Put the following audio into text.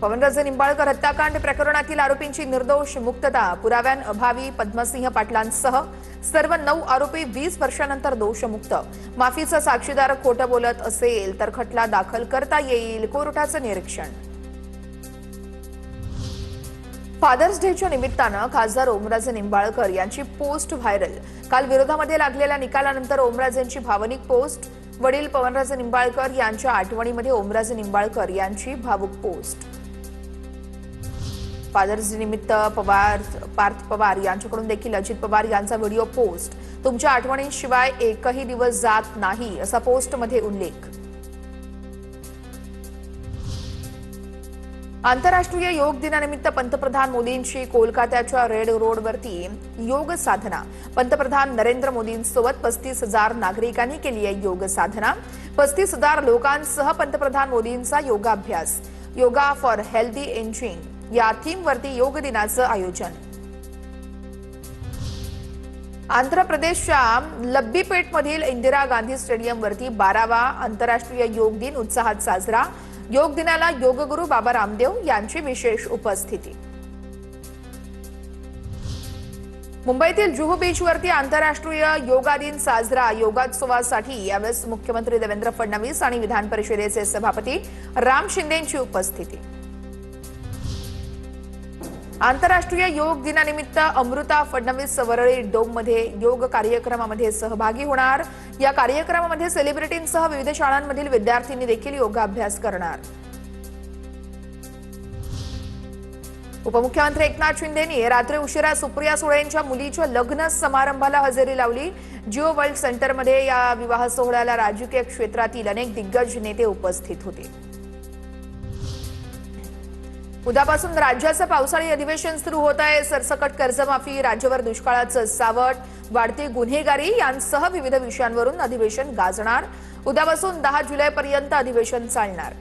पवनराजे निंबाळकर हत्याकांड प्रकरणातील आरोपींची निर्दोष मुक्तता, पुराव्यांअभावी पद्मसिंह पाटलांसह सर्व 9 आरोपी 20 वर्षांनंतर दोषमुक्त। माफीचा साक्षीदार खोटं बोलत असेल तर खटला दाखल करता येईल, कोर्टाचं निरीक्षण। फादर्स डेच्या निमित्तानं खासदार ओमराजे निंबाळकर यांची पोस्ट व्हायरल। काल विरोधामध्ये लागलेल्या निकालानंतर ओमराजेंची भावनिक पोस्ट। वडील पवनराजे निंबाळकर यांच्या आठवणीमध्ये ओमराजे निंबाळकर यांची भावुक पोस्ट। फादर्स डे निमित्त पार्थ पवार यांच्याकडून देखील अजित पवार यांचा व्हिडिओ पोस्ट। तुमच्या आठवणींशिवाय एकही दिवस जात नाही, असा पोस्टमध्ये उल्लेख। आंतरराष्ट्रीय योग दिनानिमित्त पंतप्रधान मोदींची कोलकात्याच्या रेड रोडवरती योग साधना। पंतप्रधान नरेंद्र मोदींसोबत 35,000 नागरिकांनी केली आहे योग साधना। 35,000 लोकांसह पंतप्रधान मोदींचा योगाभ्यास। योगा फॉर हेल्दी एजिंग या थीमवरती योग दिनाचं आयोजन। आंध्र प्रदेशच्या लब्बीपेटमधील इंदिरा गांधी स्टेडियमवरती 12वा आंतरराष्ट्रीय योग दिन उत्साहात साजरा। योग दिनाला योगगुरू बाबा रामदेव यांची विशेष उपस्थिती। मुंबईतील जुहू बीचवरती आंतरराष्ट्रीय योगा दिन साजरा। योगोत्सवासाठी यावेळेस मुख्यमंत्री देवेंद्र फडणवीस आणि विधान परिषदेचे सभापती राम शिंदेंची उपस्थिती। आंतरराष्ट्रीय योग दिनानिमित्त अमृता फडणवीस वरळी डोममध्ये योग कार्यक्रमामध्ये सहभागी होणार। या कार्यक्रमामध्ये सेलिब्रिटींसह विविध शाळांमधील विद्यार्थ्यांनी देखील योगाभ्यास करणार। उपमुख्यमंत्री एकनाथ शिंदेंनी रात्री उशिरा सुप्रिया सुळेंच्या मुलीच्या लग्न समारंभाला हजेरी लावली। जिओ वर्ल्ड सेंटरमध्ये या विवाह सोहळ्याला राजकीय क्षेत्रातील अनेक दिग्गज नेते उपस्थित होते। उद्यापासून राज्याचं पावसाळी अधिवेशन सुरू होत आहे। सरसकट कर्जमाफी, राज्यावर दुष्काळाचं सावट, वाढती गुन्हेगारी यांसह विविध विषयांवरून अधिवेशन गाजणार। उद्यापासून 10 जुलैपर्यंत अधिवेशन चालणार।